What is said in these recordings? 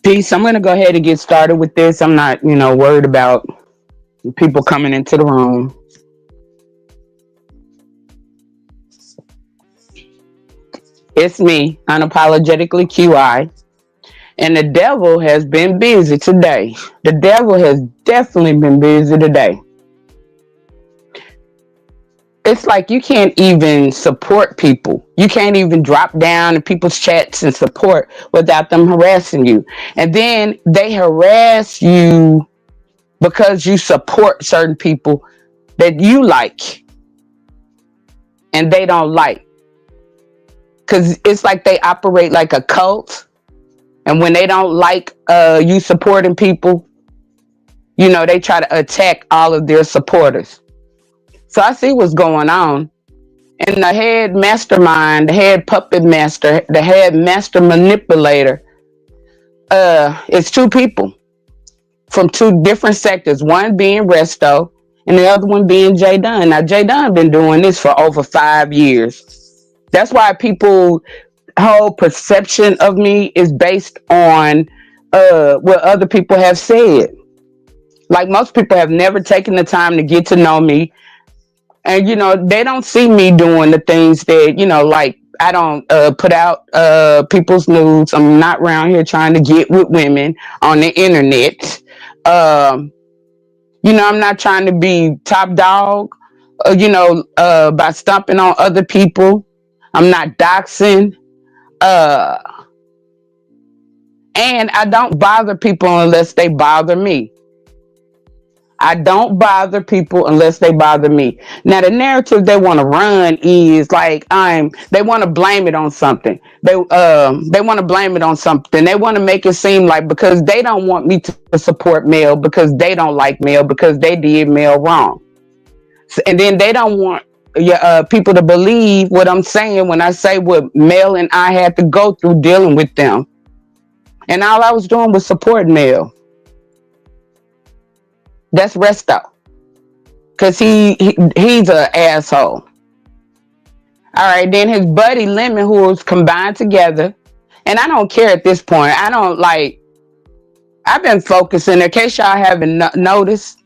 Peace. I'm going to go ahead and get started with this. I'm not, worried about people coming into the room. It's me, unapologetically QI. And the devil has been busy today. The devil has definitely been busy today. It's like you can't even support people. You can't even drop down in people's chats and support without them harassing you. And then they harass you because you support certain people that you like and they don't like. Because it's like they operate like a cult. And when they don't like you supporting people, they try to attack all of their supporters. So I see what's going on. And the head mastermind, the head puppet master, the head master manipulator, is two people from two different sectors. One being Resto and the other one being Jdunn. Now, Jdunn been doing this for over 5 years. That's why people whole perception of me is based on what other people have said. Like most people have never taken the time to get to know me. And, they don't see me doing the things that, like I don't put out people's nudes. I'm not around here trying to get with women on the internet. I'm not trying to be top dog, by stomping on other people. I'm not doxing. And I don't bother people unless they bother me. I don't bother people unless they bother me. Now, the narrative they want to run is like they want to blame it on something. They want to blame it on something. They want to make it seem like because they don't want me to support Mel, because they don't like Mel, because they did Mel wrong. And then they don't want people to believe what I'm saying when I say what Mel and I had to go through dealing with them. And all I was doing was supporting Mel. That's Resto. Because he's an asshole. All right, then his buddy Lemon, who was combined together. And I don't care at this point. I've been focusing, in case y'all haven't noticed,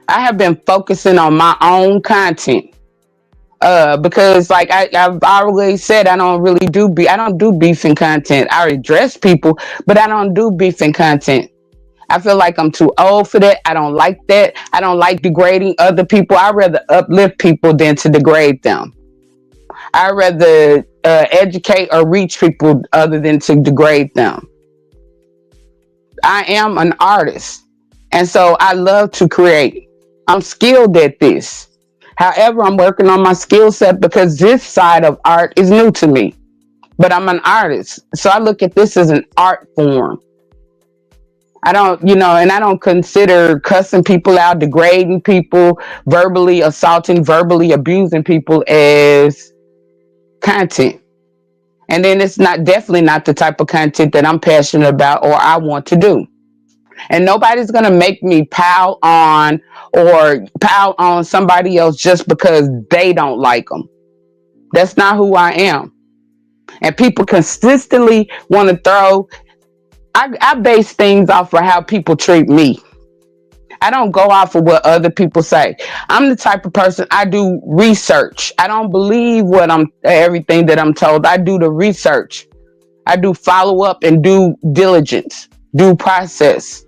I have been focusing on my own content. Because like I've always said, I don't do beefing content. I address people, but I don't do beefing content. I feel like I'm too old for that. I don't like that. I don't like degrading other people. I'd rather uplift people than to degrade them. I'd rather educate or reach people other than to degrade them. I am an artist, and so I love to create. I'm skilled at this. However, I'm working on my skill set because this side of art is new to me. But I'm an artist, so I look at this as an art form. I don't, and I don't consider cussing people out, degrading people, verbally assaulting, verbally abusing people as content. And then it's definitely not the type of content that I'm passionate about or I want to do. And nobody's going to make me pout on somebody else just because they don't like them. That's not who I am. And people consistently want to throw... I base things off of how people treat me. I don't go off of what other people say. I'm the type of person, I do research. I don't believe everything that I'm told. I do the research. I do follow up and due diligence, due process.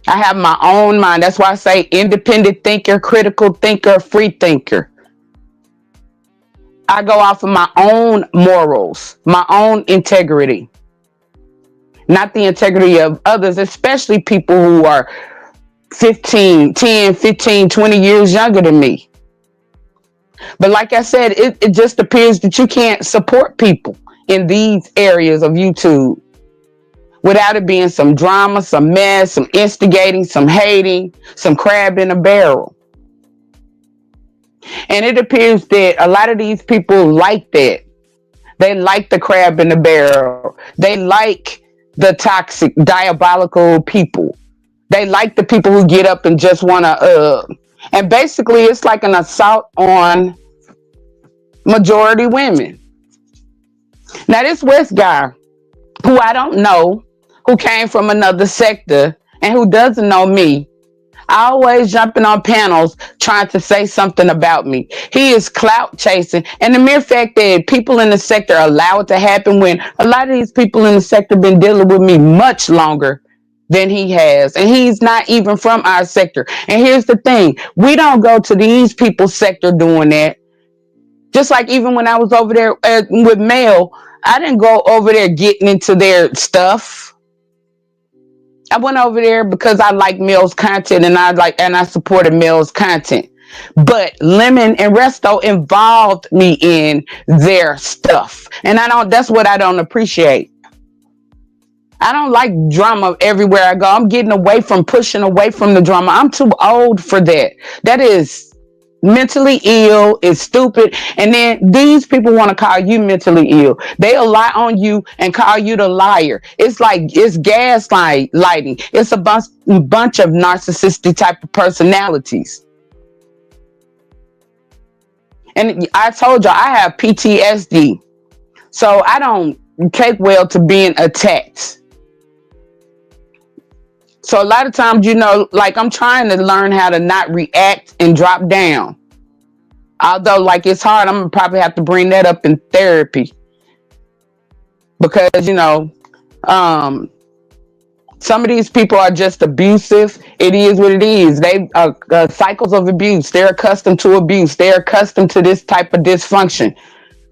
I have my own mind. That's why I say independent thinker, critical thinker, free thinker. I go off of my own morals, my own integrity. Not the integrity of others, especially people who are 10, 15, 20 years younger than me. But like I said, it just appears that you can't support people in these areas of YouTube without it being some drama, some mess, some instigating, some hating, some crab in a barrel. And it appears that a lot of these people like that. They like the crab in the barrel. They like the toxic, diabolical people. They like the people who get up and just want to, and basically it's like an assault on majority women. Now, this West guy, who I don't know, who came from another sector and who doesn't know me, always jumping on panels trying to say something about me. He is clout chasing. And the mere fact that people in the sector allow it to happen, when a lot of these people in the sector been dealing with me much longer than he has. And he's not even from our sector. And here's the thing. We don't go to these people's sector doing that. Just like even when I was over there with Mel, I didn't go over there getting into their stuff. I went over there because I like Mel's content, and I supported Mel's content. But Lemon and Resto involved me in their stuff. And that's what I don't appreciate. I don't like drama everywhere I go. I'm getting pushing away from the drama. I'm too old for that. That is mentally ill, it's stupid. And then these people want to call you mentally ill. They'll lie on you and call you the liar. It's like, it's gaslighting. It's a bunch of narcissistic type of personalities. And I told y'all, I have PTSD. So I don't take well to being attacked. So a lot of times, like, I'm trying to learn how to not react and drop down. Although, like, it's hard. I'm going to probably have to bring that up in therapy. Because, some of these people are just abusive. It is what it is. They are cycles of abuse. They're accustomed to abuse. They're accustomed to this type of dysfunction.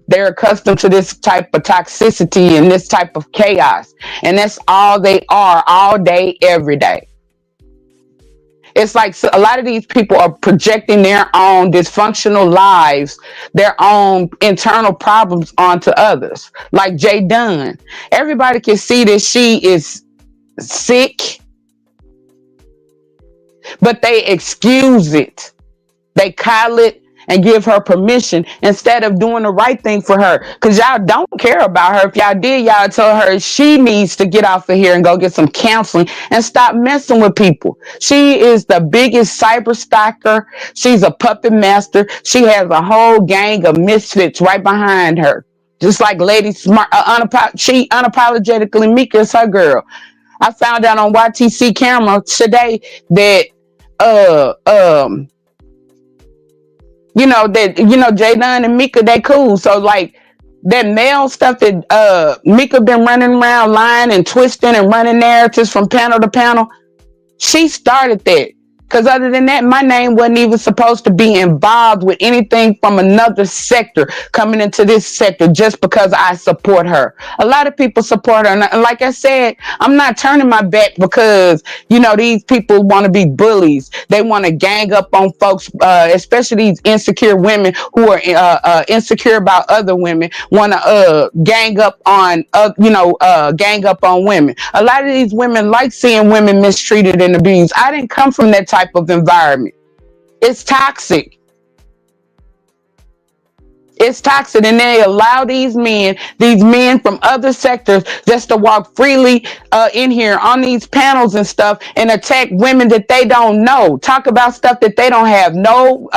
They're accustomed to this type of toxicity and this type of chaos. And that's all they are, all day, every day. It's like a lot of these people are projecting their own dysfunctional lives, their own internal problems onto others. Like Jdunn. Everybody can see that she is sick, but they excuse it. They call it and give her permission instead of doing the right thing for her. Because y'all don't care about her. If y'all did, y'all told her she needs to get off of here and go get some counseling and stop messing with people. She is the biggest cyber stalker. She's a puppet master. She has a whole gang of misfits right behind her. Just like Lady Smart, she unapologetically Mika is her girl. I found out on YTC camera today that Jdunn and Mika, they cool. So like that male stuff that Mika been running around lying and twisting and running narratives from panel to panel, she started that. Because other than that, my name wasn't even supposed to be involved with anything from another sector coming into this sector just because I support her. A lot of people support her. And like I said, I'm not turning my back because, these people want to be bullies. They want to gang up on folks, especially these insecure women who are insecure about other women, want to gang up on women. A lot of these women like seeing women mistreated and abused. I didn't come from that type of environment. It's toxic. It's toxic, and they allow these men from other sectors just to walk freely in here on these panels and stuff and attack women that they don't know. Talk about stuff that they don't have no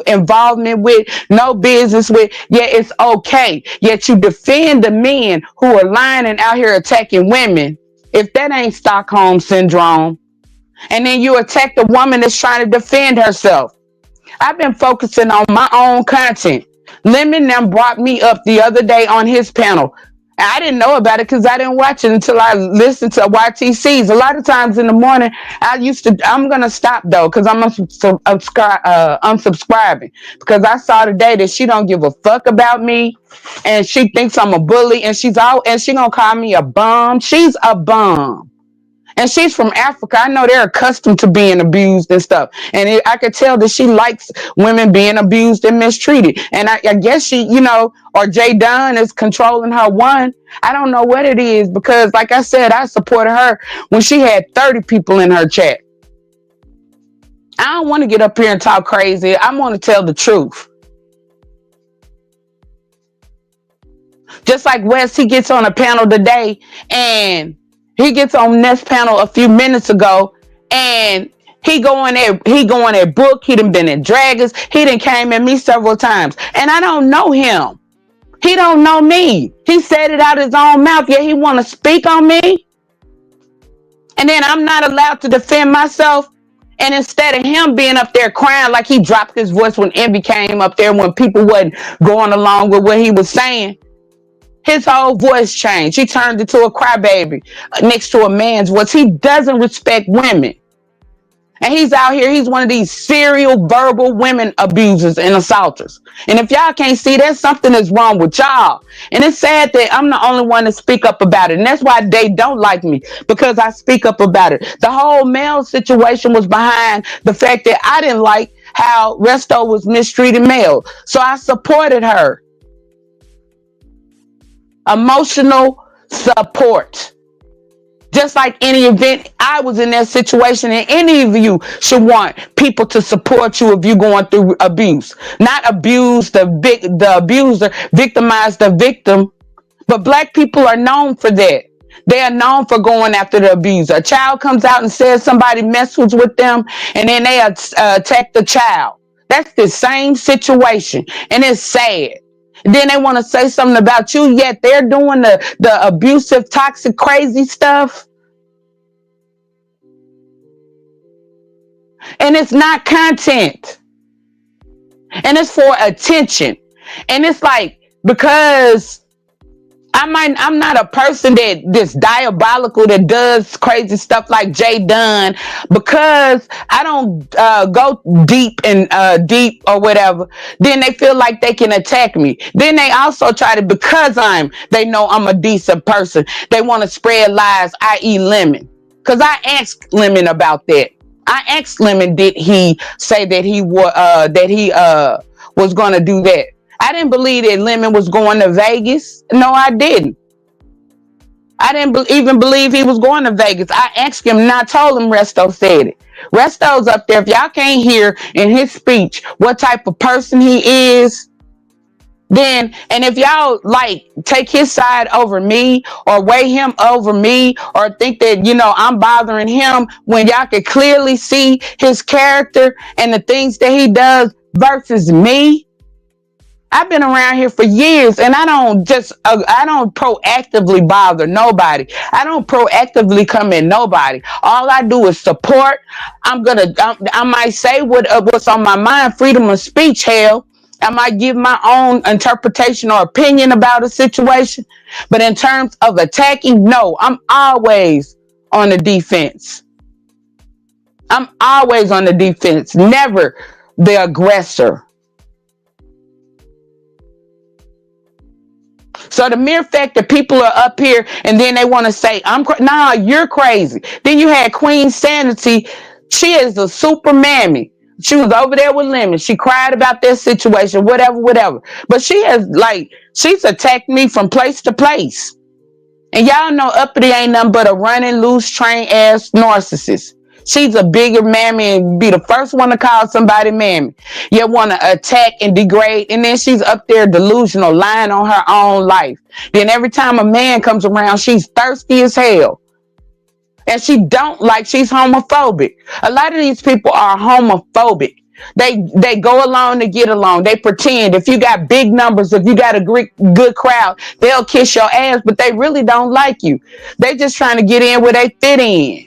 involvement with, no business with. Yet it's okay. Yet you defend the men who are lying and out here attacking women. If that ain't Stockholm Syndrome. And then you attack the woman that's trying to defend herself. I've been focusing on my own content. Lemon now brought me up the other day on his panel. And I didn't know about it because I didn't watch it until I listened to YTCs. A lot of times in the morning, I'm going to stop though, because I'm unsubscribing. Because I saw today that she don't give a fuck about me. And she thinks I'm a bully. And she going to call me a bum. She's a bum. And she's from Africa. I know they're accustomed to being abused and stuff. And I could tell that she likes women being abused and mistreated. And I guess she, or Jdunn is controlling her one. I don't know what it is because, like I said, I supported her when she had 30 people in her chat. I don't want to get up here and talk crazy. I want to tell the truth. Just like Wes, he gets on a panel today and he gets on this panel a few minutes ago and he going at Brooke. He done been in Dragons. He done came at me several times. And I don't know him. He don't know me. He said it out his own mouth, yet he want to speak on me. And then I'm not allowed to defend myself. And instead of him being up there crying like he dropped his voice when Envy came up there when people wasn't going along with what he was saying, his whole voice changed. He turned into a crybaby next to a man's voice. He doesn't respect women. And he's out here, he's one of these serial verbal women abusers and assaulters. And if y'all can't see that, something is wrong with y'all. And it's sad that I'm the only one to speak up about it. And that's why they don't like me, because I speak up about it. The whole Mel situation was behind the fact that I didn't like how Resto was mistreating Mel. So I supported her. Emotional support. Just like any event, I was in that situation, and any of you should want people to support you if you're going through abuse. Not abuse the abuser, victimize the victim. But Black people are known for that. They are known for going after the abuser. A child comes out and says somebody messes with them, and then they attack the child. That's the same situation, and it's sad. Then they want to say something about you, yet they're doing the abusive, toxic, crazy stuff. And it's not content. And it's for attention. And it's like, because I'm not a person that's diabolical, that does crazy stuff like Jdunn, because I don't go deep or whatever. Then they feel like they can attack me. Then they also try to, because they know I'm a decent person, they want to spread lies, i.e. Lemon. Because I asked Lemon about that. I asked Lemon, did he say that he was going to do that? I didn't believe that Lemon was going to Vegas. No, I didn't. I didn't even believe he was going to Vegas. I asked him, and I told him Resto said it. Resto's up there. If y'all can't hear in his speech what type of person he is, then, and if y'all take his side over me or weigh him over me or think that, I'm bothering him, when y'all can clearly see his character and the things that he does versus me. I've been around here for years, and I don't proactively bother nobody. I don't proactively come at nobody. All I do is support. I might say what's on my mind, freedom of speech, hell. I might give my own interpretation or opinion about a situation. But in terms of attacking, no, I'm always on the defense. I'm always on the defense, never the aggressor. So the mere fact that people are up here and then they want to say, nah, you're crazy. Then you had Queen Sanity. She is a super mammy. She was over there with Lemon. She cried about this situation, whatever. But she's attacked me from place to place. And y'all know Uppity ain't nothing but a running, loose, train ass narcissist. She's a bigger mammy and be the first one to call somebody mammy. You want to attack and degrade, and then she's up there delusional, lying on her own life. Then every time a man comes around, she's thirsty as hell. And she's homophobic. A lot of these people are homophobic. They go along to get along. They pretend if you got big numbers, if you got a good crowd, they'll kiss your ass, but they really don't like you. They just trying to get in where they fit in.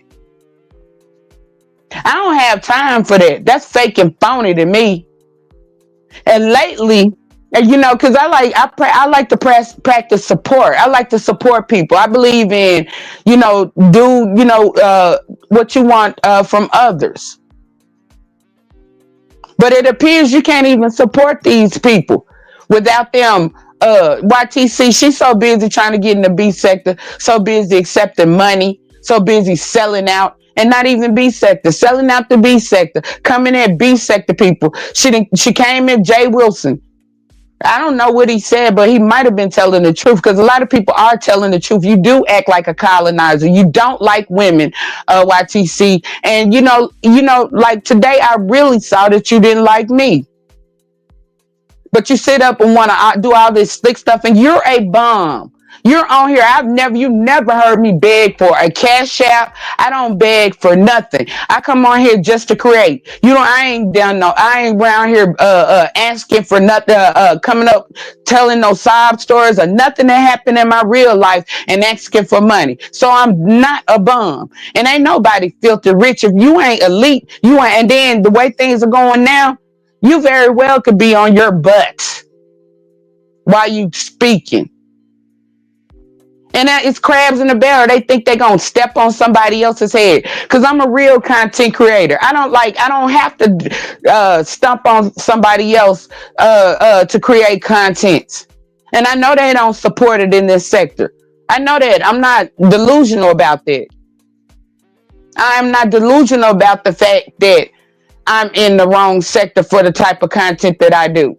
I don't have time for that. That's fake and phony to me. And lately, because I like to practice support. I like to support people. I believe in, what you want from others. But it appears you can't even support these people without them. YTC, she's so busy trying to get in the B sector, so busy accepting money, So busy selling out. And not even B sector, selling out the B sector, coming in B sector people. She came in Jay Wilson. I don't know what he said, but he might have been telling the truth because a lot of people are telling the truth. You do act like a colonizer. You don't like women, YTC. And like today, I really saw that you didn't like me. But you sit up and want to do all this slick stuff, and you're a bum. You're on here. You never heard me beg for a cash app. I don't beg for nothing. I come on here just to create. I ain't around here asking for nothing, coming up telling no sob stories or nothing that happened in my real life and asking for money. So I'm not a bum, and ain't nobody filthy rich. If you ain't elite, you ain't. And then the way things are going now, you very well could be on your butt while you speaking. And that is crabs in the barrel. They think they're going to step on somebody else's head. Because I'm a real content creator. I don't have to stump on somebody else to create content. And I know they don't support it in this sector. I know that. I'm not delusional about that. I'm not delusional about the fact that I'm in the wrong sector for the type of content that I do.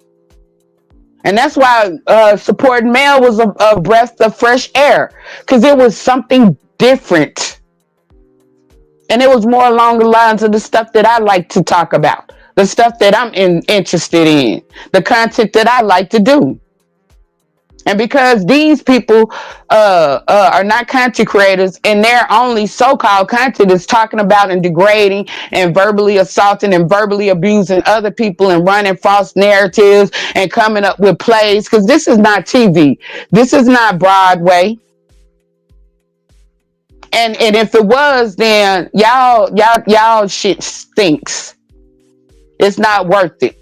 And that's why supporting Mel was a breath of fresh air, because it was something different. And it was more along the lines of the stuff that I like to talk about, the stuff that I'm interested in, the content that I like to do. And because these people are not content creators, and their only so-called content is talking about and degrading and verbally assaulting and verbally abusing other people and running false narratives and coming up with plays, because this is not TV. This is not Broadway. And if it was, then y'all shit stinks. It's not worth it.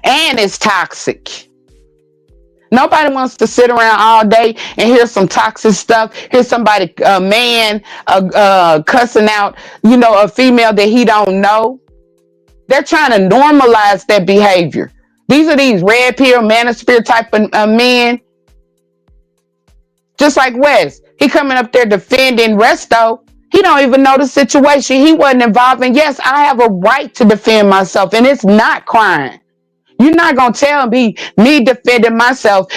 And it's toxic. Nobody wants to sit around all day and hear some toxic stuff. Hear somebody, a man, cussing out, a female that he don't know. They're trying to normalize that behavior. These are these red pill, manosphere type of men. Just like Wes. He coming up there defending Resto. He don't even know the situation. He wasn't involved. And yes, I have a right to defend myself, and it's not crime. You're not going to tell me defending myself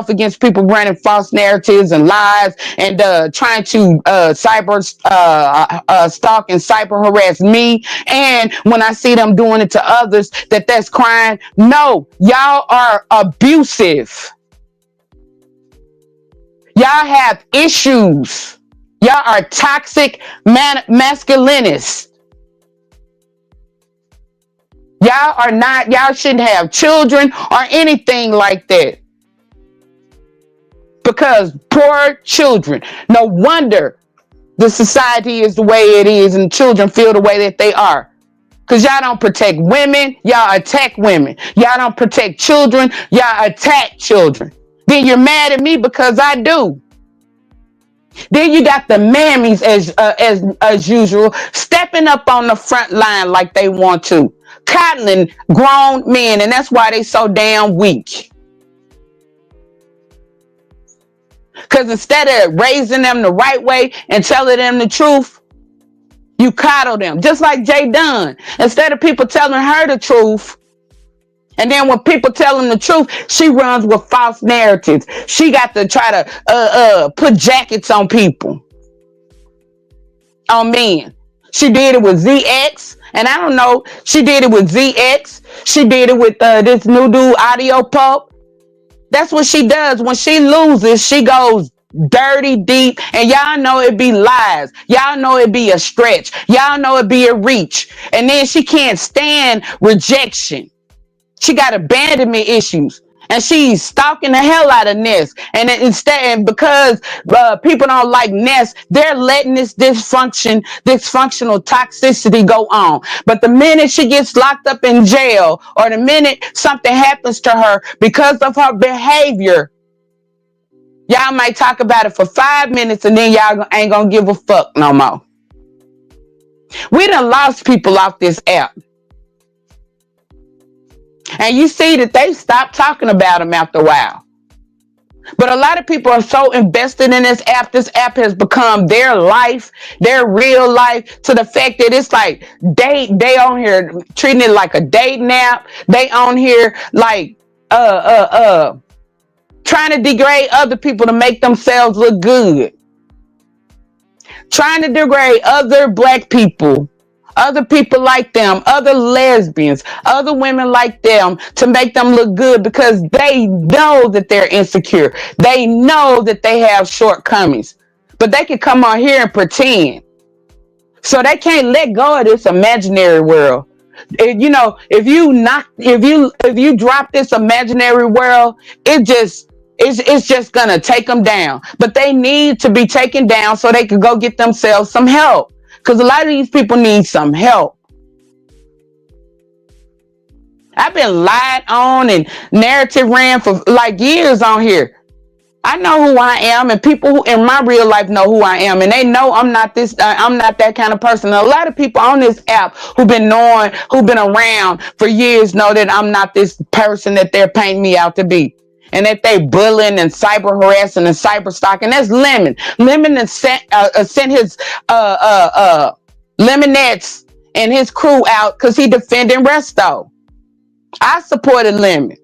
against people running false narratives and lies and trying to cyber stalk and cyber harass me. And when I see them doing it to others, that's crime. No, y'all are abusive. Y'all have issues. Y'all are toxic masculinists. Y'all shouldn't have children or anything like that. Because poor children, no wonder the society is the way it is and children feel the way that they are. Because y'all don't protect women, y'all attack women. Y'all don't protect children, y'all attack children. Then you're mad at me because I do. Then you got the mammies as usual, stepping up on the front line like they want to. Coddling grown men, and that's why they so damn weak. Because instead of raising them the right way and telling them the truth, you coddle them. Just like Jdunn. Instead of people telling her the truth, and then when people tell them the truth, she runs with false narratives. She got to try to put jackets on people. On men. She did it with ZX. And I don't know, she did it with ZX. She did it with this new dude, Audio Pulp. That's what she does. When she loses, she goes dirty deep. And y'all know it be lies. Y'all know it be a stretch. Y'all know it be a reach. And then she can't stand rejection. She got abandonment issues. And she's stalking the hell out of Ness. And because people don't like Ness, they're letting this dysfunctional toxicity go on. But the minute she gets locked up in jail, or the minute something happens to her because of her behavior, y'all might talk about it for 5 minutes and then y'all ain't gonna give a fuck no more. We done lost people off this app. And you see that they stopped talking about them after a while. But a lot of people are so invested in this app. This app has become their life, their real life, to the fact that it's like they on here treating it like a dating app. They on here like trying to degrade other people to make themselves look good. Trying to degrade other black people, other people like them, other lesbians, other women like them to make them look good because they know that they're insecure. They know that they have shortcomings, but they can come on here and pretend. So they can't let go of this imaginary world. If you drop this imaginary world, it's just gonna take them down. But they need to be taken down so they can go get themselves some help. Because a lot of these people need some help. I've been lied on and narrative ran for like years on here. I know who I am, and people who in my real life know who I am, and they know I'm not I'm not that kind of person. And a lot of people on this app who've been around for years know that I'm not this person that they're painting me out to be. And that they bullying and cyber harassing and cyber stalking. That's Lemon. Lemon has sent his Lemonettes and his crew out because he defending Resto. I supported Lemon.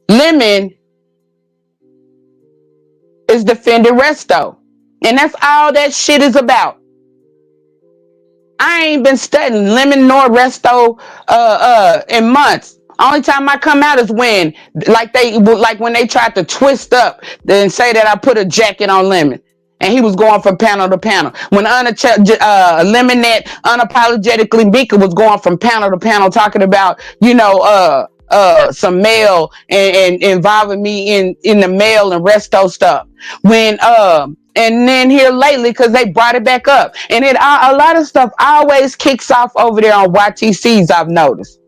Lemon is defending Resto. And that's all that shit is about. I ain't been studying Lemon nor Resto in months. Only time I come out is when when they tried to twist up and say that I put a jacket on Lemon. And he was going from panel to panel. When Lemonette unapologetically Mika was going from panel to panel talking about, some mail and involving me in the mail and Resto stuff. And then here lately, because they brought it back up. And a lot of stuff always kicks off over there on YTCs, I've noticed.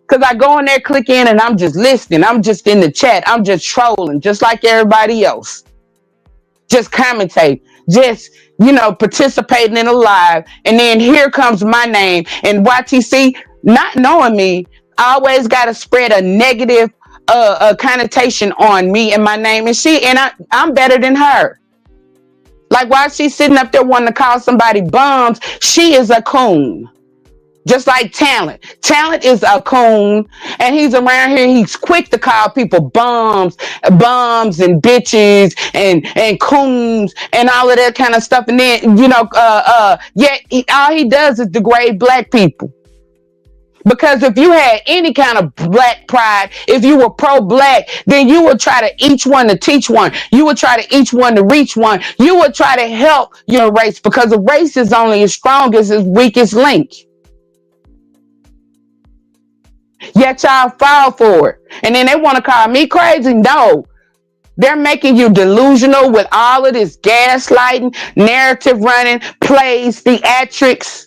Because I go in there, click in, and I'm just listening. I'm just in the chat. I'm just trolling, just like everybody else. Just commentate. Just, participating in a live. And then here comes my name. And YTC, not knowing me, I always got to spread a negative connotation on me and my name. And I'm better than her. Like while she's sitting up there wanting to call somebody bums, she is a coon. Just like Talent. Talent is a coon, and he's around here. He's quick to call people bums and bitches and coons and all of that kind of stuff. And then, yet all he does is degrade black people. Because if you had any kind of black pride, if you were pro-black, then you would try to each one to teach one. You would try to each one to reach one. You would try to help your race because a race is only as strong as its weakest link. Yet y'all fall for it. And then they want to call me crazy? No. They're making you delusional with all of this gaslighting, narrative running, plays, theatrics.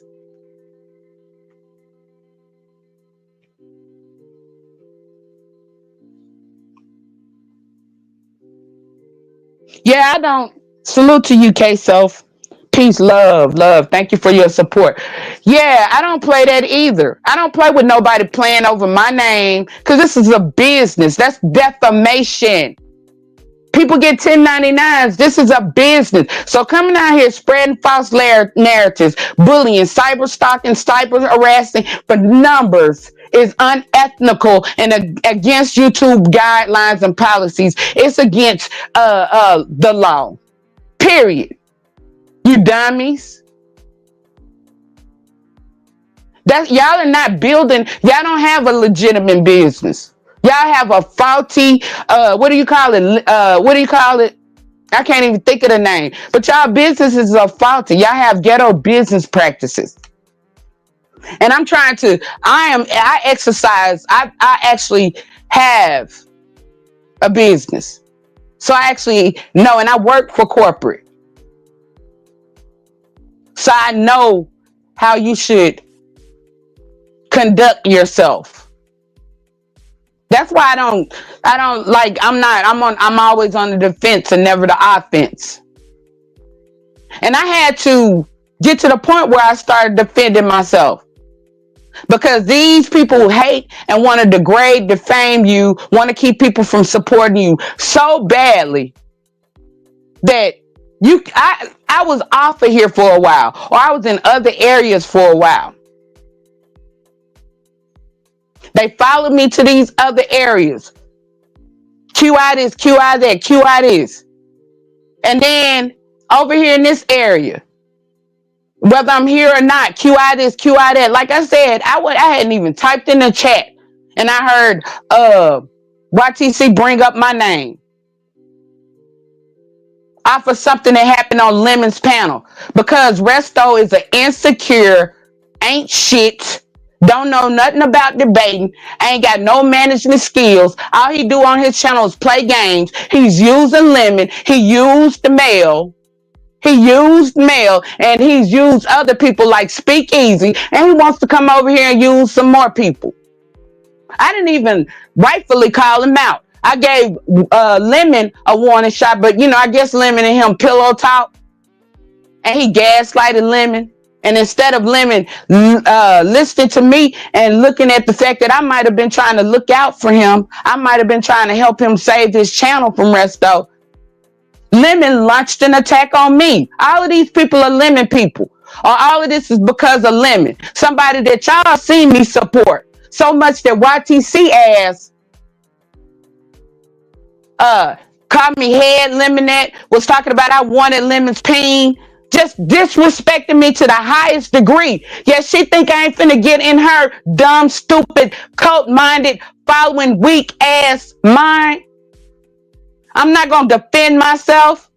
Yeah, I don't. Salute to you, K-Self. Peace, love. Thank you for your support. Yeah, I don't play that either. I don't play with nobody playing over my name because this is a business. That's defamation. People get 1099s. This is a business. So coming out here spreading false narratives, bullying, cyber stalking, cyber harassing for numbers is unethical and against YouTube guidelines and policies. It's against the law. Period. You dummies. Y'all are not building. Y'all don't have a legitimate business. Y'all have a faulty, what do you call it? I can't even think of the name. But y'all businesses are faulty. Y'all have ghetto business practices. And I actually have a business. So I actually know, and I work for corporate. So I know how you should conduct yourself. That's why I'm always on the defense and never the offense. And I had to get to the point where I started defending myself. Because these people hate and want to degrade, defame you, want to keep people from supporting you so badly that I was off of here for a while, or I was in other areas for a while. They followed me to these other areas. QI this, QI that, QI this. And then over here in this area, whether I'm here or not, QI this, QI that. Like I said, I hadn't even typed in the chat, and I heard YTC bring up my name off of something that happened on Lemon's panel, because Resto is an insecure, ain't shit, don't know nothing about debating, ain't got no management skills. All he do on his channel is play games. He's using Lemon. He used the mail. He used Mel, and he's used other people like Speakeasy, and he wants to come over here and use some more people. I didn't even rightfully call him out. I gave Lemon a warning shot, but I guess Lemon and him pillow talk, and he gaslighted Lemon. And instead of Lemon listening to me and looking at the fact that I might have been trying to look out for him, I might have been trying to help him save his channel from Resto, Lemon launched an attack on me. All of these people are Lemon people. Or all of this is because of Lemon. Somebody that y'all seen me support. So much that YTC ass called me head Lemonette, was talking about I wanted Lemon's peen. Just disrespecting me to the highest degree. Yet she think I ain't finna get in her dumb, stupid, cult-minded, following weak ass mind. I'm not going to defend myself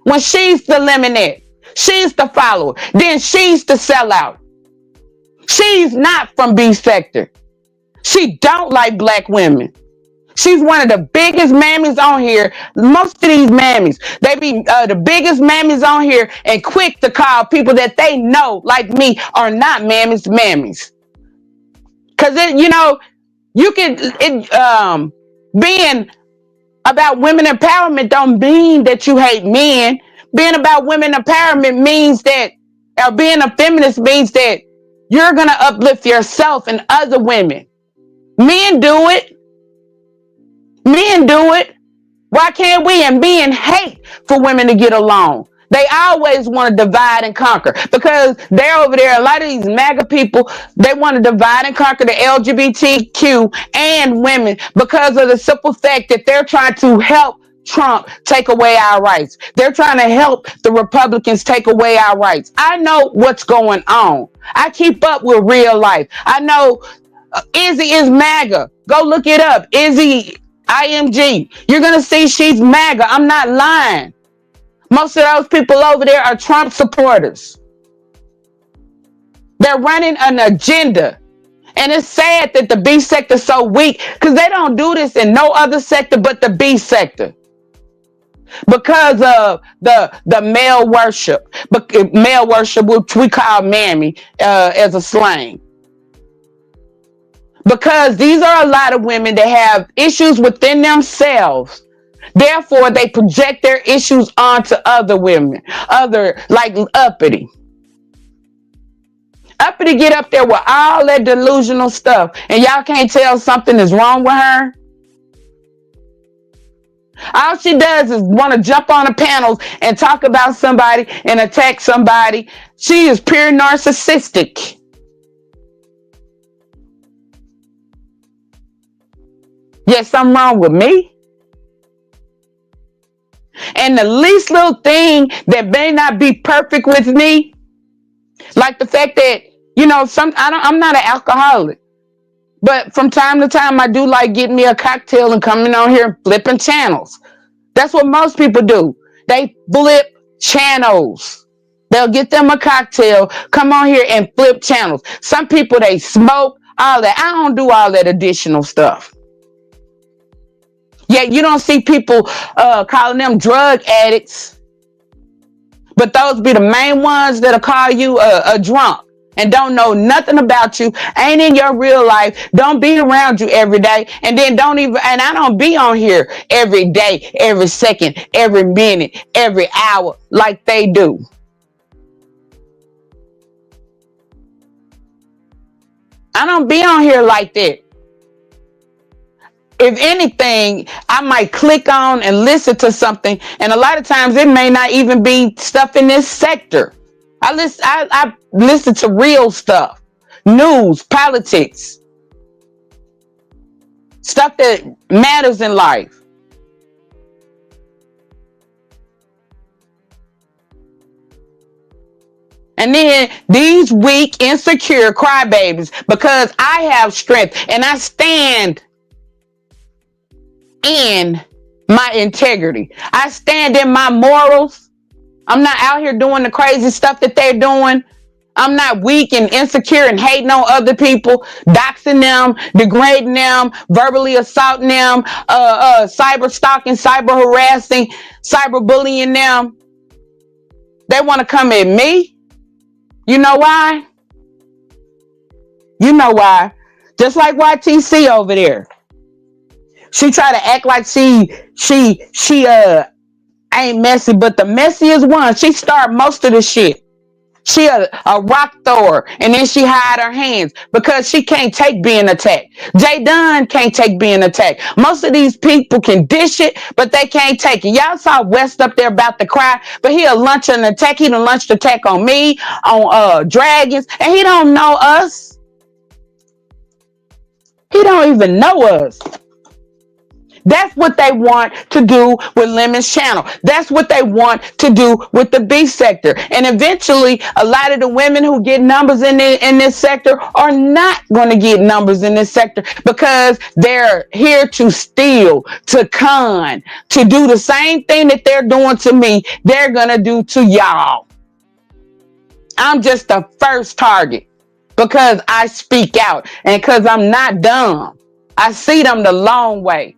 when she's the Lemonette. She's the follower. Then she's the sellout. She's not from B sector. She don't like black women. She's one of the biggest mammies on here. Most of these mammies, they be the biggest mammies on here and quick to call people that they know, like me, are not mammies. Because, you can, being about women empowerment don't mean that you hate men. Being about women empowerment means that, or being a feminist means that you're going to uplift yourself and other women. Men do it. Men do it. Why can't we? And men hate for women to get along. They always want to divide and conquer, because they're over there. A lot of these MAGA people, they want to divide and conquer the LGBTQ and women because of the simple fact that they're trying to help Trump take away our rights. They're trying to help the Republicans take away our rights. I know what's going on. I keep up with real life. I know Izzy is MAGA. Go look it up. Izzy IMG. You're going to see she's MAGA. I'm not lying. Most of those people over there are Trump supporters. They're running an agenda. And it's sad that the B sector is so weak, because they don't do this in no other sector but the B sector. Because of the male worship, which we call mammy as a slang. Because these are a lot of women that have issues within themselves. Therefore, they project their issues onto other women, like Uppity. Uppity get up there with all that delusional stuff, and y'all can't tell something is wrong with her. All she does is want to jump on the panels and talk about somebody and attack somebody. She is pure narcissistic. Yes, something wrong with me. And the least little thing that may not be perfect with me, like the fact that, I'm not an alcoholic, but from time to time I do like getting me a cocktail and coming on here and flipping channels. That's what most people do. They flip channels. They'll get them a cocktail, come on here and flip channels. Some people, they smoke, all that. I don't do all that additional stuff. Yet you don't see people calling them drug addicts. But those be the main ones that'll call you a drunk and don't know nothing about you, ain't in your real life, don't be around you every day, and then I don't be on here every day, every second, every minute, every hour like they do. I don't be on here like that. If anything, I might click on and listen to something, and a lot of times it may not even be stuff in this sector. I listen to real stuff, news, politics, stuff that matters in life. And then these weak, insecure crybabies, because I have strength and I stand in my integrity. I stand in my morals. I'm not out here doing the crazy stuff that they're doing. I'm not weak and insecure and hating on other people, doxing them, degrading them, verbally assaulting them, cyber stalking, cyber harassing, cyber bullying them. They want to come at me. You know why? You know why? Just like YTC over there. She try to act like she ain't messy, but the messiest one. She start most of the shit. She a rock thrower, and then she hide her hands because she can't take being attacked. Jdunn can't take being attacked. Most of these people can dish it, but they can't take it. Y'all saw West up there about to cry, but he'll launch an attack. He done launched attack on me, on Dragons, and he don't know us. He don't even know us. That's what they want to do with Lemon's channel. That's what they want to do with the B sector. And eventually, a lot of the women who get numbers in this sector are not going to get numbers in this sector because they're here to steal, to con, to do the same thing that they're doing to me, they're going to do to y'all. I'm just the first target because I speak out and because I'm not dumb. I see them the long way.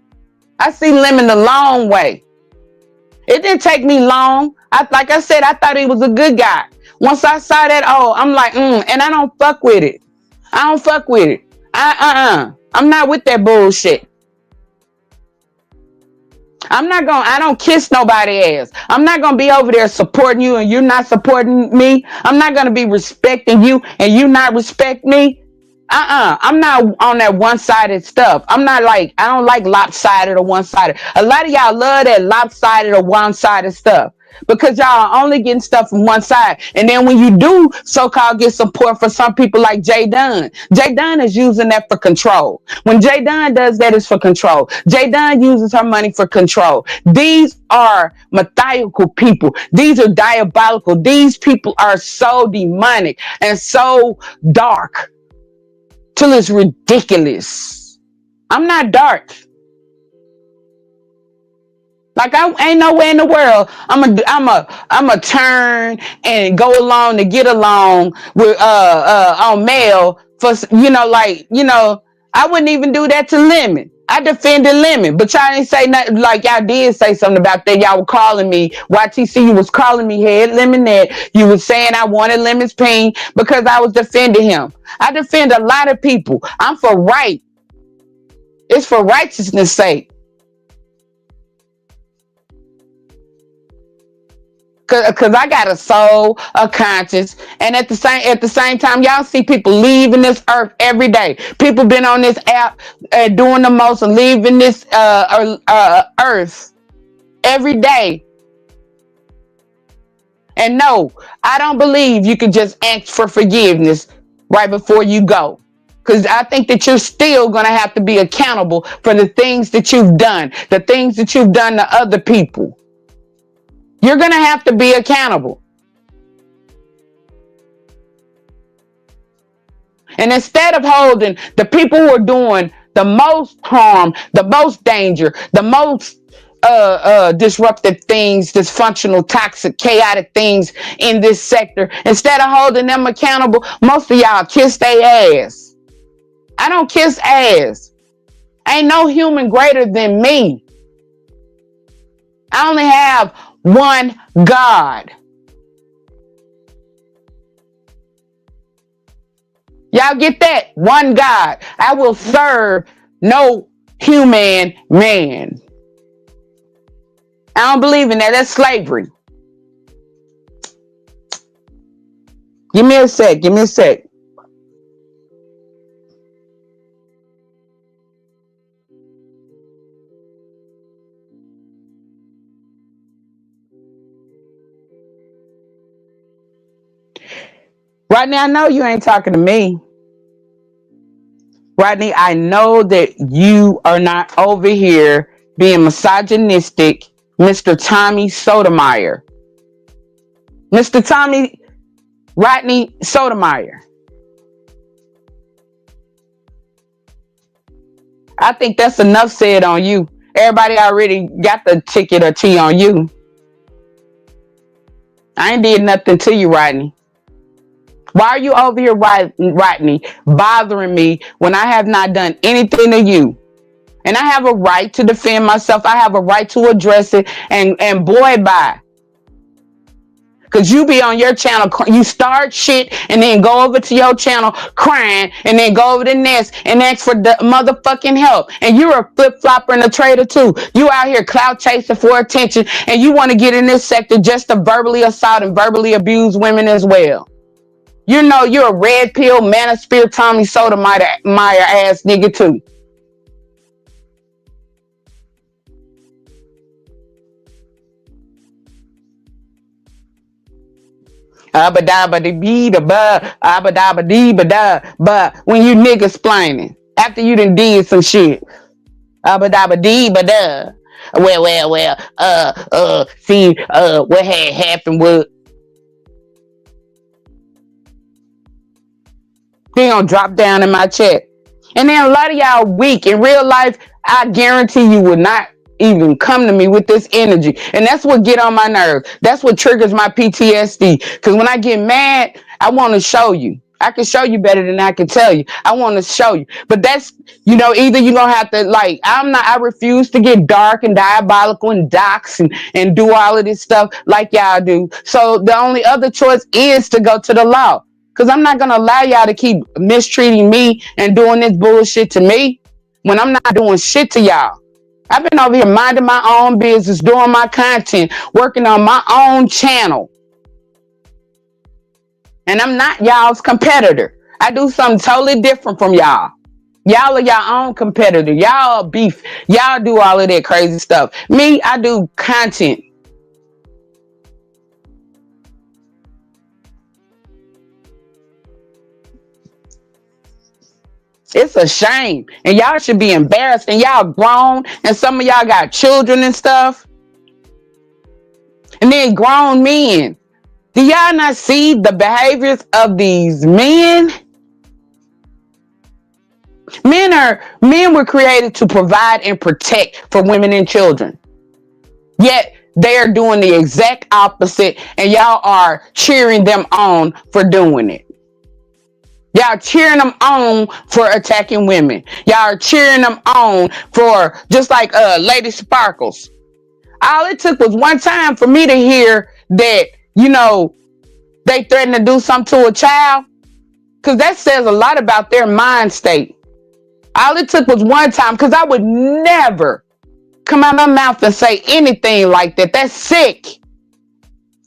I see Lemon the long way. It didn't take me long. Like I said, I thought he was a good guy. Once I saw that, I'm like, and I don't fuck with it. I don't fuck with it. I'm not with that bullshit. I don't kiss nobody ass. I'm not gonna be over there supporting you and you're not supporting me. I'm not gonna be respecting you and you not respect me. I'm not on that one-sided stuff. I don't like lopsided or one-sided. A lot of y'all love that lopsided or one-sided stuff because y'all are only getting stuff from one side. And then when you do so-called get support for some people like Jdunn is using that for control. When Jdunn does that, it's for control. Jdunn uses her money for control. These are maniacal people. These are diabolical. These people are so demonic and so dark. Till it's ridiculous. I'm not dark. Like I ain't nowhere in the world I'm a turn and go along to get along with on mail for I wouldn't even do that to Lemon. I defended Lemon, but y'all didn't say nothing. Like y'all did say something about that. Y'all were calling me YTC. You was calling me head Lemonette. You was saying I wanted Lemon's ping because I was defending him. I defend a lot of people. I'm for right. It's for righteousness' sake. Cause I got a soul, a conscience, and at the same time, y'all see people leaving this earth every day. People been on this app doing the most and leaving this earth every day. And no, I don't believe you can just ask for forgiveness right before you go. Because I think that you're still going to have to be accountable for the things that you've done, the things that you've done to other people. You're going to have to be accountable. And instead of holding the people who are doing the most harm, the most danger, the most disruptive things, dysfunctional, toxic, chaotic things in this sector, instead of holding them accountable, most of y'all kiss their ass. I don't kiss ass. Ain't no human greater than me. I only have one God. Y'all get that? One God. I will serve no human man. I don't believe in that. That's slavery. Give me a sec. Rodney, I know you ain't talking to me. Rodney, I know that you are not over here being misogynistic, Mr. Tommy Sotomayor. Mr. Tommy Rodney Sotomayor. I think that's enough said on you. Everybody already got the ticket or tea on you. I ain't did nothing to you, Rodney. Why are you over here, Rodney, bothering me when I have not done anything to you? And I have a right to defend myself. I have a right to address it. And boy, bye. Because you be on your channel, you start shit and then go over to your channel crying and then go over the nest and ask for the motherfucking help. And you're a flip-flopper and a traitor too. You out here clout chasing for attention and you want to get in this sector just to verbally assault and verbally abuse women as well. You know you're a red pill, manosphere, Tommy Sotomayor ass nigga too. Abba dee da ba, abba dabba dee ba da ba. When you niggas explaining after you done did some shit, abba dabba dee ba da. Well. See, what had happened was they gonna drop down in my chat. And then a lot of y'all weak. In real life, I guarantee you would not even come to me with this energy. And that's what get on my nerves. That's what triggers my PTSD. Because when I get mad, I want to show you. I can show you better than I can tell you. I want to show you. But that's, either you're going to have to, I refuse to get dark and diabolical and dox and do all of this stuff like y'all do. So the only other choice is to go to the law. Because I'm not going to allow y'all to keep mistreating me and doing this bullshit to me when I'm not doing shit to y'all. I've been over here minding my own business, doing my content, working on my own channel. And I'm not y'all's competitor. I do something totally different from y'all. Y'all are your own competitor. Y'all beef. Y'all do all of that crazy stuff. Me, I do content. It's a shame. And y'all should be embarrassed. And y'all grown. And some of y'all got children and stuff. And then grown men. Do y'all not see the behaviors of these men? Men were created to provide and protect for women and children. Yet they are doing the exact opposite, and y'all are cheering them on for doing it. Y'all cheering them on for attacking women. Y'all are cheering them on for just like Lady Sparkles. All it took was one time for me to hear that, they threatened to do something to a child. Because that says a lot about their mind state. All it took was one time, because I would never come out of my mouth and say anything like that. That's sick.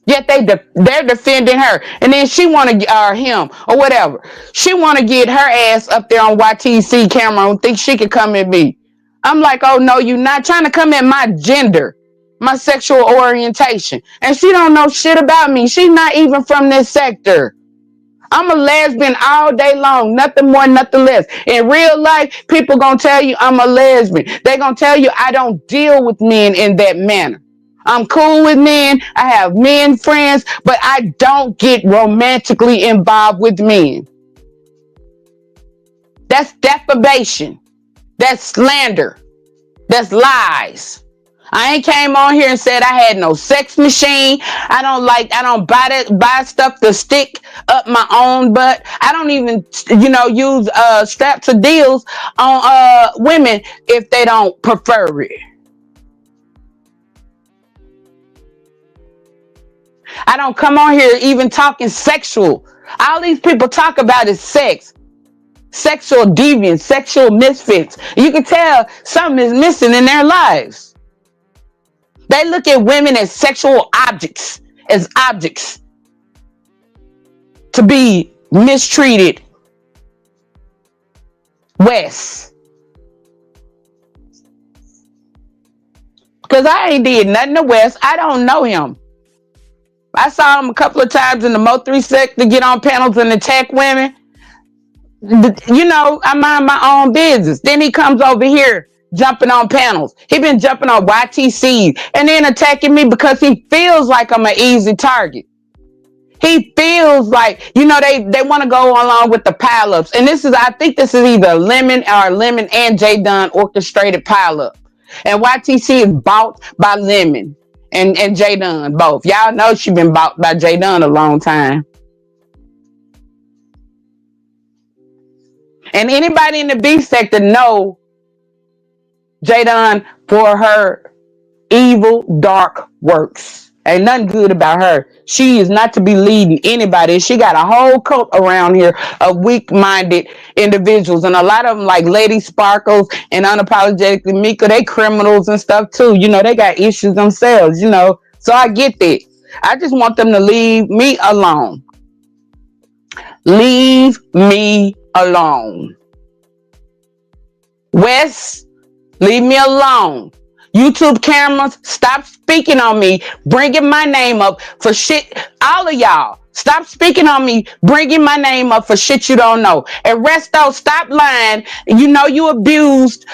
Yet they're defending her. And then she want to, him, or whatever. She want to get her ass up there on YTC camera and think she could come at me. I'm like, oh, no, you're not trying to come at my gender, my sexual orientation. And she don't know shit about me. She's not even from this sector. I'm a lesbian all day long, nothing more, nothing less. In real life, people gonna tell you I'm a lesbian. They gonna tell you I don't deal with men in that manner. I'm cool with men. I have men friends, but I don't get romantically involved with men. That's defamation. That's slander. That's lies. I ain't came on here and said I had no sex machine. I don't buy stuff to stick up my own butt. I don't even, use straps or deals on women if they don't prefer it. I don't come on here even talking sexual. All these people talk about is sex. Sexual deviants, sexual misfits. You can tell something is missing in their lives. They look at women as sexual objects, to be mistreated. Wes. Because I ain't did nothing to Wes. I don't know him. I saw him a couple of times in the Mo3 sector get on panels and attack women. I mind my own business. Then he comes over here jumping on panels. He been jumping on YTC and then attacking me because he feels like I'm an easy target. He feels like, they want to go along with the pileups. And I think this is either Lemon and Jdunn orchestrated pileup. And YTC is bought by Lemon and Jdunn both. Y'all know she been bought by Jdunn a long time. And anybody in the B sector know Jdunn for her evil, dark works. Ain't nothing good about her. She is not to be leading anybody. She got a whole cult around here of weak-minded individuals. And a lot of them, like Lady Sparkles and Unapologetically Mika, they criminals and stuff too. They got issues themselves, So I get that. I just want them to leave me alone. Leave me alone. Wes, leave me alone. YouTube cameras, stop speaking on me, bringing my name up for shit. All of y'all, stop speaking on me, bringing my name up for shit you don't know. And Resto, stop lying. You abused,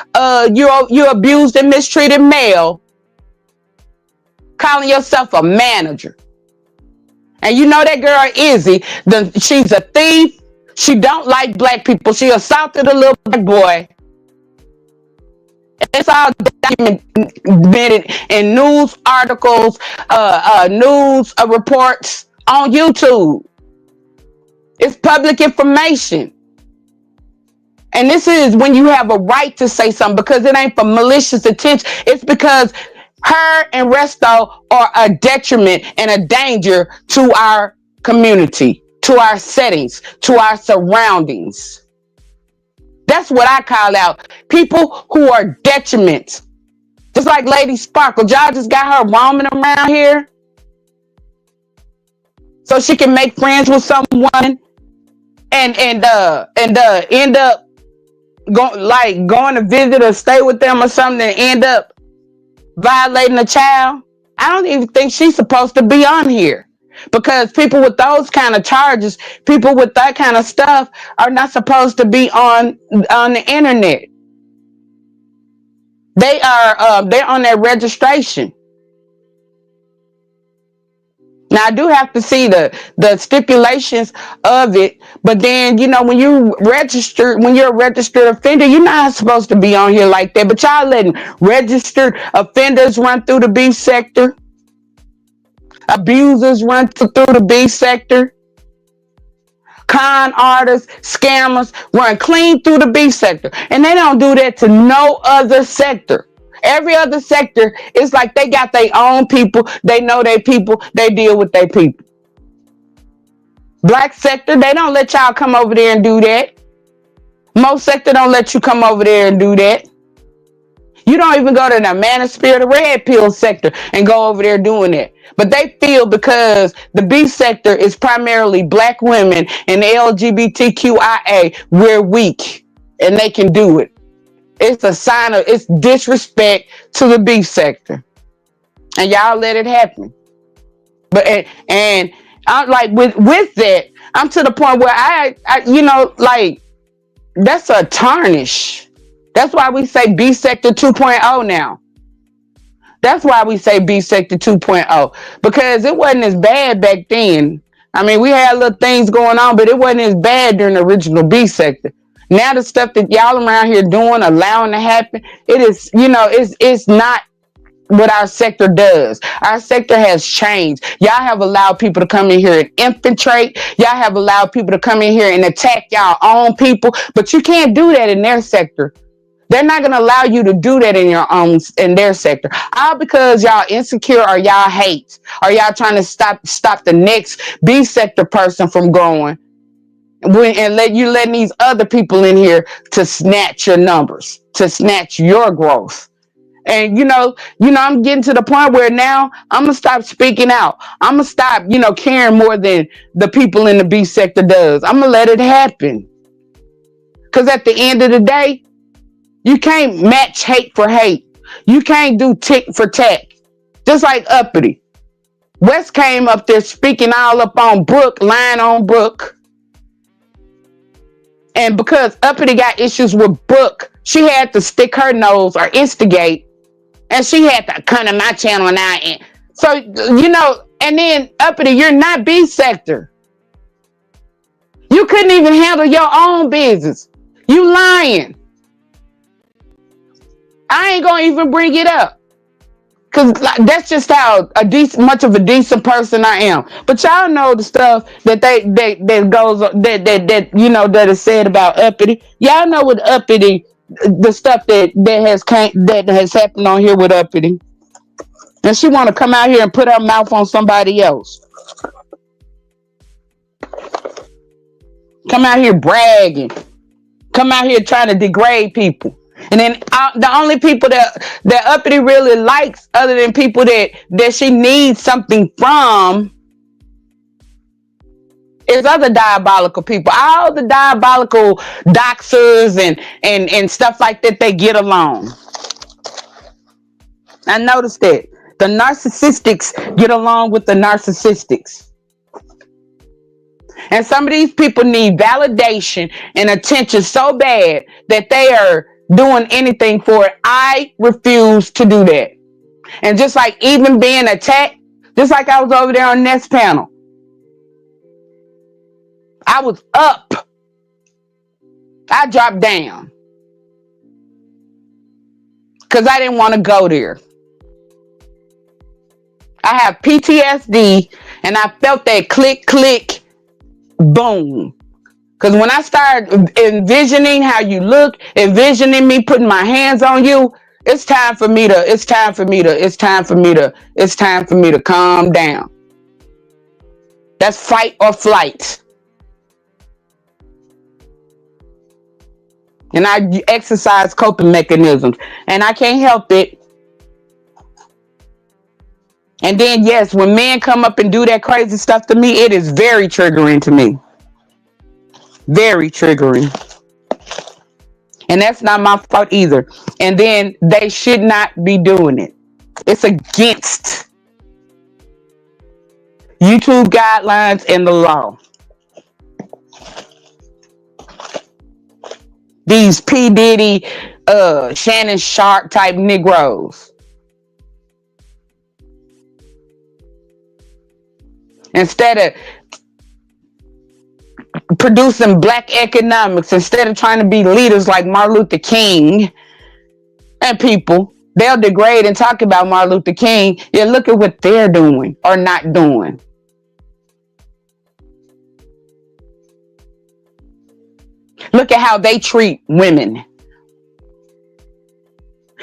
you abused and mistreated male, calling yourself a manager. And that girl Izzy, she's a thief. She don't like black people. She assaulted a little black boy. It's all documented in news articles, news reports on YouTube. It's public information. And this is when you have a right to say something, because it ain't for malicious intent. It's because her and Resto are a detriment and a danger to our community, to our settings, to our surroundings. That's what I call out. People who are detriments. Just like Lady Sparkle. Y'all just got her roaming around here so she can make friends with someone and end up going to visit or stay with them or something and end up violating a child. I don't even think she's supposed to be on here. Because people with those kind of charges, people with that kind of stuff are not supposed to be on the internet. They're on their registration. Now I do have to see the stipulations of it, but then when you're a registered offender, you're not supposed to be on here like that. But y'all letting registered offenders run through the B sector. Abusers run through the B sector. Con artists, scammers run clean through the B sector. And they don't do that to no other sector. Every other sector, it's like they got their own people. They know their people. They deal with their people. Black sector, they don't let y'all come over there and do that. Most sector don't let you come over there and do that. You don't even go to the manosphere, the red pill sector, and go over there doing that. But they feel because the B sector is primarily black women and the LGBTQIA, we're weak and they can do it. It's a sign of, it's disrespect to the B sector. And y'all let it happen. But, and I'm like, with that, I'm to the point where I that's a tarnish. That's why we say B sector 2.0 now. That's why we say B sector 2.0, because it wasn't as bad back then. I mean, we had little things going on, but it wasn't as bad during the original B sector. Now the stuff that y'all around here doing, allowing to happen, it is, it's not what our sector does. Our sector has changed. Y'all have allowed people to come in here and infiltrate. Y'all have allowed people to come in here and attack y'all own people, but you can't do that in their sector. They're not going to allow you to do that in their sector. All because y'all insecure or y'all hate, or y'all trying to stop the next B sector person from growing, and letting these other people in here to snatch your numbers, to snatch your growth. And I'm getting to the point where now I'm gonna stop speaking out. I'm gonna stop, caring more than the people in the B sector does. I'm gonna let it happen. Because at the end of the day, you can't match hate for hate. You can't do tick for tack. Just like uppity. West came up there speaking all up on Brooke, lying on Brooke. And because Uppity got issues with Brooke, she had to stick her nose or instigate. And she had to come to my channel now. And so, and then Uppity, you're not B sector. You couldn't even handle your own business. You lying. I ain't gonna even bring it up. Cause that's just how much of a decent person I am. But y'all know the stuff that that is said about Uppity. Y'all know what Uppity, the stuff that has happened on here with Uppity. And she want to come out here and put her mouth on somebody else. Come out here bragging. Come out here trying to degrade people. And then the only people that Uppity really likes, other than people that she needs something from, is other diabolical people. All the diabolical doxers and stuff like that, they get along. I noticed that. The narcissistics get along with the narcissistics. And some of these people need validation and attention so bad that they are doing anything for it. I refuse to do that. And just like even being attacked, just like I was over there on Next Panel, I was up. I dropped down because I didn't want to go there. I have PTSD and I felt that click, click, boom. Because when I started envisioning how you look, envisioning me putting my hands on you, it's time for me to calm down. That's fight or flight. And I exercise coping mechanisms. And I can't help it. And then, yes, when men come up and do that crazy stuff to me, it is very triggering to me. Very triggering. And that's not my fault either. And then they should not be doing it. It's against YouTube guidelines and the law. These P. Diddy, Shannon Sharp type Negroes. Instead of producing black economics, instead of trying to be leaders like Martin Luther King and people, they'll degrade and talk about Martin Luther King. Yeah, look at what they're doing or not doing. Look at how they treat women.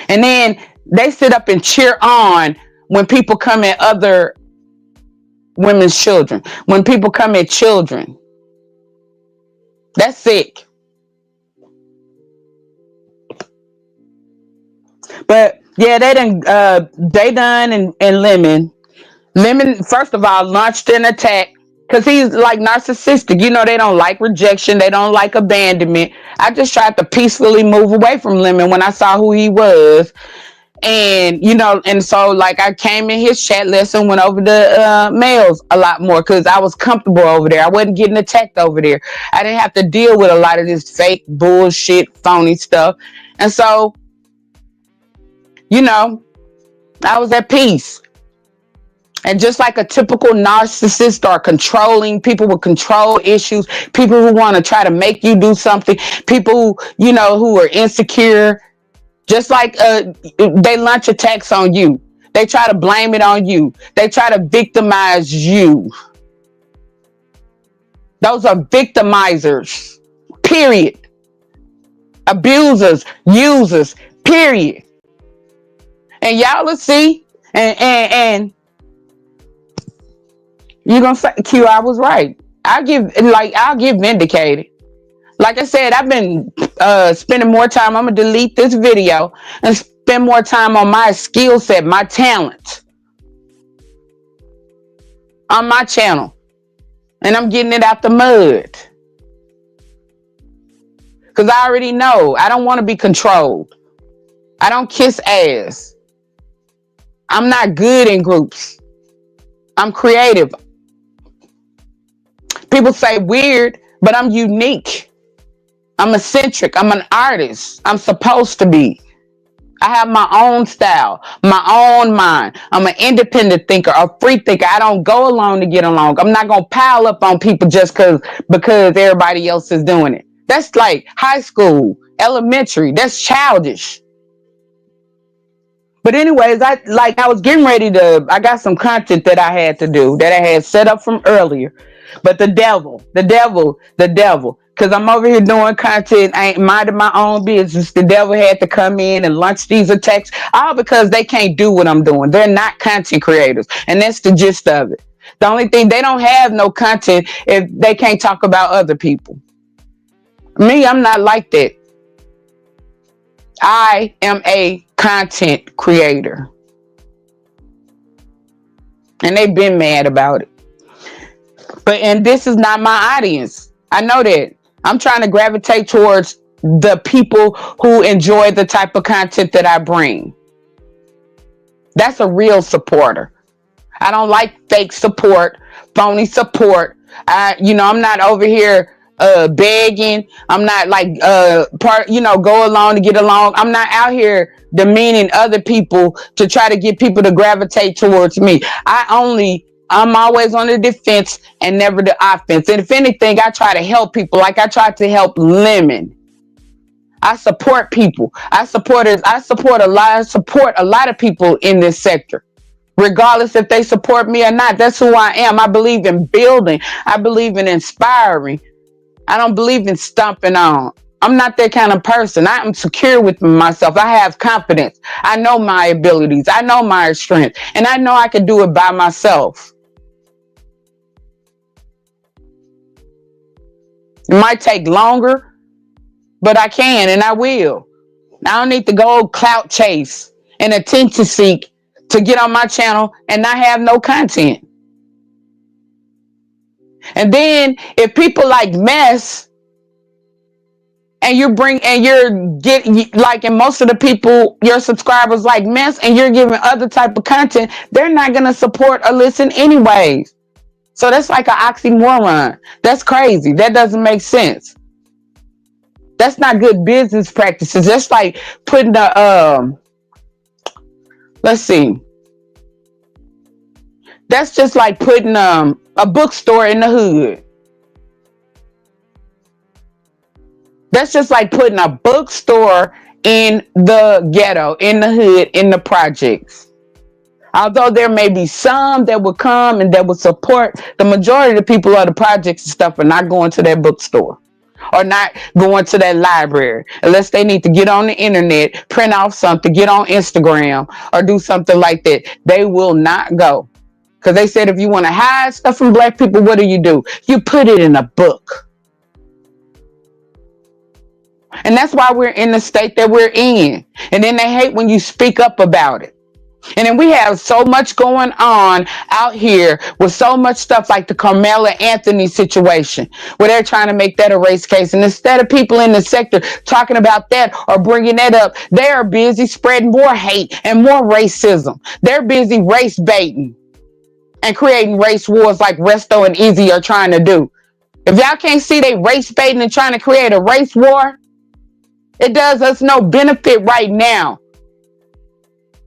And then they sit up and cheer on when people come at other women's children. When people come at children. That's sick. But yeah, they Jdunn and Lemon, first of all, launched an attack because he's like narcissistic. They don't like rejection. They don't like abandonment. I just tried to peacefully move away from Lemon when I saw who he was. And, and so like I came in his chat lesson, went over the males a lot more because I was comfortable over there. I wasn't getting attacked over there. I didn't have to deal with a lot of this fake bullshit, phony stuff. And so, I was at peace. And just like a typical narcissist or controlling, people with control issues, people who want to try to make you do something, people, who are insecure, just like they launch attacks on you. They try to blame it on you. They try to victimize you. Those are victimizers, period. Abusers, users, period. And y'all will see, and you're gonna say, Q, I was right. I'll get vindicated. Like I said, I've been spending more time. I'm gonna delete this video and spend more time on my skill set, my talent on my channel. And I'm getting it out the mud. Because I already know I don't want to be controlled. I don't kiss ass. I'm not good in groups. I'm creative. People say weird, but I'm unique. I'm eccentric. I'm an artist. I'm supposed to be. I have my own style, my own mind. I'm an independent thinker, a free thinker. I don't go along to get along. I'm not gonna pile up on people just because everybody else is doing it. That's like high school, elementary. That's childish. But anyways, I was getting ready to. I got some content that I had to do that I had set up from earlier. But the devil. Because I'm over here doing content, I ain't minding my own business. The devil had to come in and launch these attacks, all because they can't do what I'm doing. They're not content creators, and that's the gist of it. The only thing, they don't have no content if they can't talk about other people. Me, I'm not like that. I am a content creator, and they've been mad about it. And this is not my audience. I know that. I'm trying to gravitate towards the people who enjoy the type of content that I bring. That's a real supporter. I don't like fake support, phony support. I'm not over here begging. I'm not like go along to get along. I'm not out here demeaning other people to try to get people to gravitate towards me. I'm always on the defense and never the offense. And if anything, I try to help people, like I tried to help Lemon. I support people. I support a lot of people in this sector, regardless if they support me or not. That's who I am. I believe in building. I believe in inspiring. I don't believe in stomping on. I'm not that kind of person. I am secure with myself. I have confidence. I know my abilities. I know my strength. And I know I can do it by myself. It might take longer, but I can and I will. I don't need to go clout chase and attention seek to get on my channel and not have no content. And then if people like mess, and and most of the people, your subscribers like mess, and you're giving other type of content, they're not going to support or listen anyways. So that's like an oxymoron. That's crazy. That doesn't make sense. That's not good business practices. That's like putting let's see. That's just like putting a bookstore in the hood. That's just like putting a bookstore in the ghetto, in the hood, in the projects. Although there may be some that will come and that will support, the majority of the people of the projects and stuff are not going to that bookstore or not going to that library unless they need to get on the internet, print off something, get on Instagram or do something like that. They will not go. Because they said if you want to hide stuff from black people, what do? You put it in a book. And that's why we're in the state that we're in. And then they hate when you speak up about it. And then we have so much going on out here with so much stuff like the Carmela Anthony situation, where they're trying to make that a race case. And instead of people in the sector talking about that or bringing that up, they are busy spreading more hate and more racism. They're busy race baiting and creating race wars like Resto and Izzy are trying to do. If y'all can't see they race baiting and trying to create a race war, it does us no benefit right now.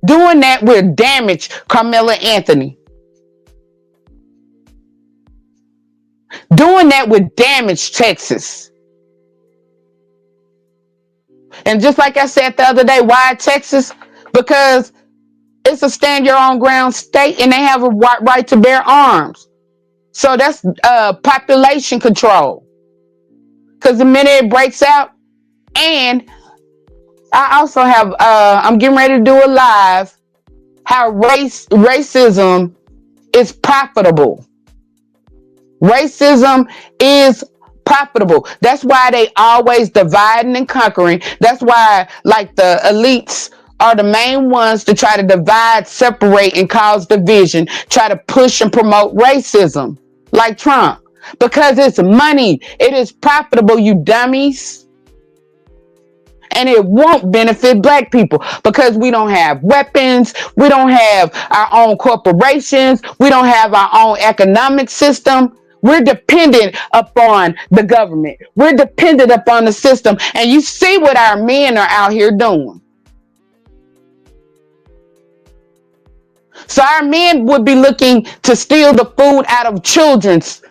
Doing that will damage Carmela Anthony. Doing that would damage Texas. And just like I said the other day, why Texas? Because it's a stand your own ground state and they have a right to bear arms. So that's population control. Because the minute it breaks out, and I also have, I'm getting ready to do a live, how racism is profitable. Racism is profitable. That's why they always dividing and conquering. That's why like the elites are the main ones to try to divide, separate, and cause division, try to push and promote racism like Trump. Because it's money. It is profitable, you dummies. And it won't benefit black people because we don't have weapons. We don't have our own corporations. We don't have our own economic system. We're dependent upon the government. We're dependent upon the system. And you see what our men are out here doing. So our men would be looking to steal the food out of children's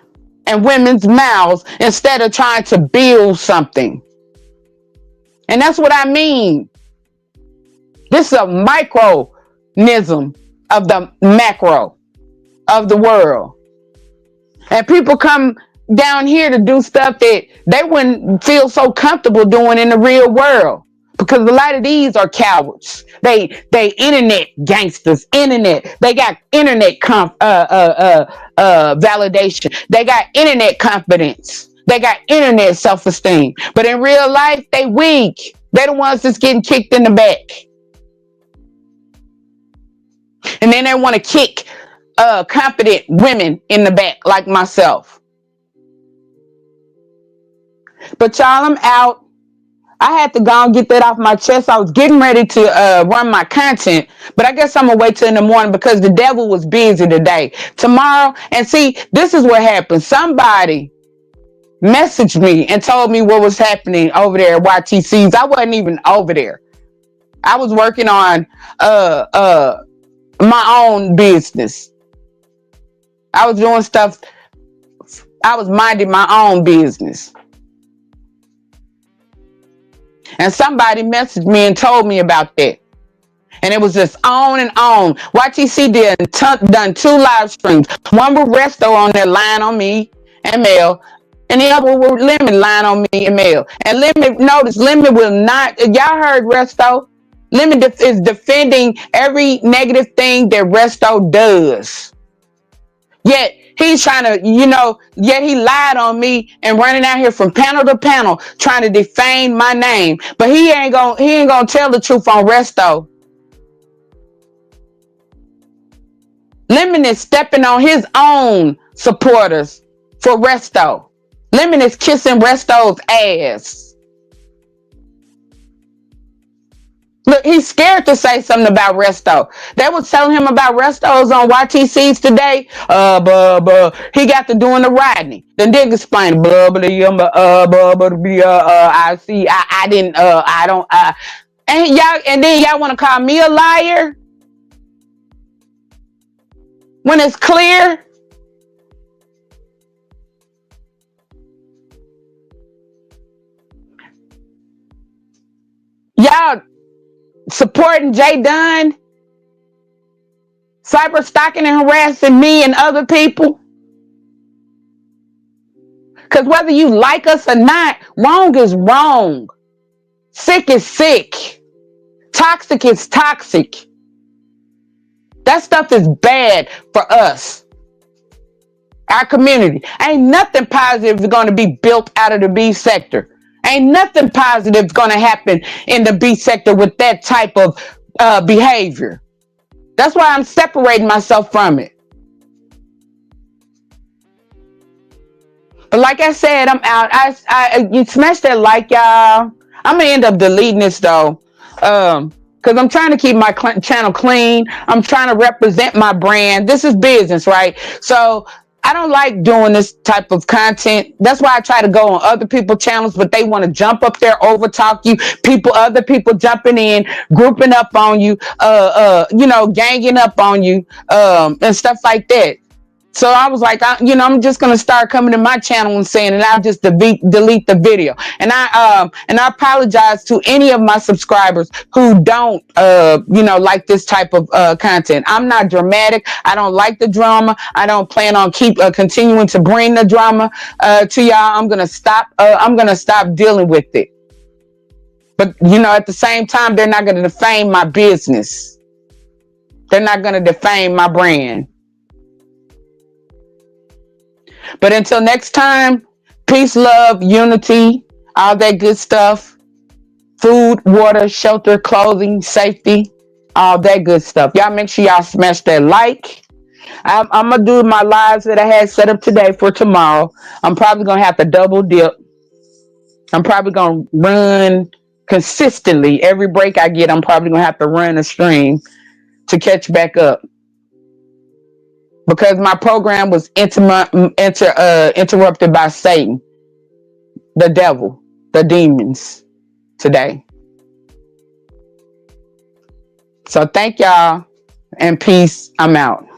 and women's mouths instead of trying to build something. And that's what I mean. This is a micronism of the macro of the world. And people come down here to do stuff that they wouldn't feel so comfortable doing in the real world. Because a lot of these are cowards. They internet gangsters. Internet. They got internet validation. They got internet confidence. They got internet self-esteem. But in real life, they weak. They're the ones that's getting kicked in the back. And then they want to kick confident women in the back like myself. But y'all, I'm out. I had to go and get that off my chest. I was getting ready to run my content, but I guess I'm gonna wait till in the morning because the devil was busy today. Tomorrow, and see, this is what happened. Somebody messaged me and told me what was happening over there at YTC's. I wasn't even over there. I was working on my own business. I was doing stuff. I was minding my own business. And somebody messaged me and told me about that. And it was just on and on. YTC done 2 live streams. One with Resto on there lying on me and Mel. And the other one with Lemon lying on me and Mel. And Lemon will not, y'all heard Resto? Lemon is defending every negative thing that Resto does. Yet he's trying to, yet he lied on me and running out here from panel to panel trying to defame my name. But he ain't gonna tell the truth on Resto. Lemon is stepping on his own supporters for Resto. Lemon is kissing Resto's ass. Look, he's scared to say something about Resto. They was telling him about Restos on YTC's today. He got to doing the Rodney. The nigga explained, I see, I didn't, I don't, and then y'all want to call me a liar? When it's clear? Y'all supporting Jdunn, cyberstalking and harassing me and other people. Because whether you like us or not, wrong is wrong. Sick is sick. Toxic is toxic. That stuff is bad for us. Our community. Ain't nothing positive going to be built out of the B sector. Ain't nothing positive going to happen in the B sector with that type of behavior. That's why I'm separating myself from it. But like I said, I'm out. You smash that like, y'all. I'm going to end up deleting this, though. Because I'm trying to keep my channel clean. I'm trying to represent my brand. This is business, right? So I don't like doing this type of content. That's why I try to go on other people's channels, but they want to jump up there, overtalk you. Other people jumping in, grouping up on you, ganging up on you, and stuff like that. So I was like, I'm just gonna start coming to my channel and saying, and I'll just delete the video. And I apologize to any of my subscribers who don't, like this type of content. I'm not dramatic. I don't like the drama. I don't plan on continuing to bring the drama to y'all. I'm gonna stop. I'm gonna stop dealing with it. But at the same time, they're not gonna defame my business. They're not gonna defame my brand. But until next time, peace, love, unity, all that good stuff. Food, water, shelter, clothing, safety, all that good stuff. Y'all make sure y'all smash that like. I'm going to do my lives that I had set up today for tomorrow. I'm probably going to have to double dip. I'm probably going to run consistently. Every break I get, I'm probably gonna have to run a stream to catch back up because my program was interrupted by Satan, the devil, the demons today. So thank y'all and peace. I'm out.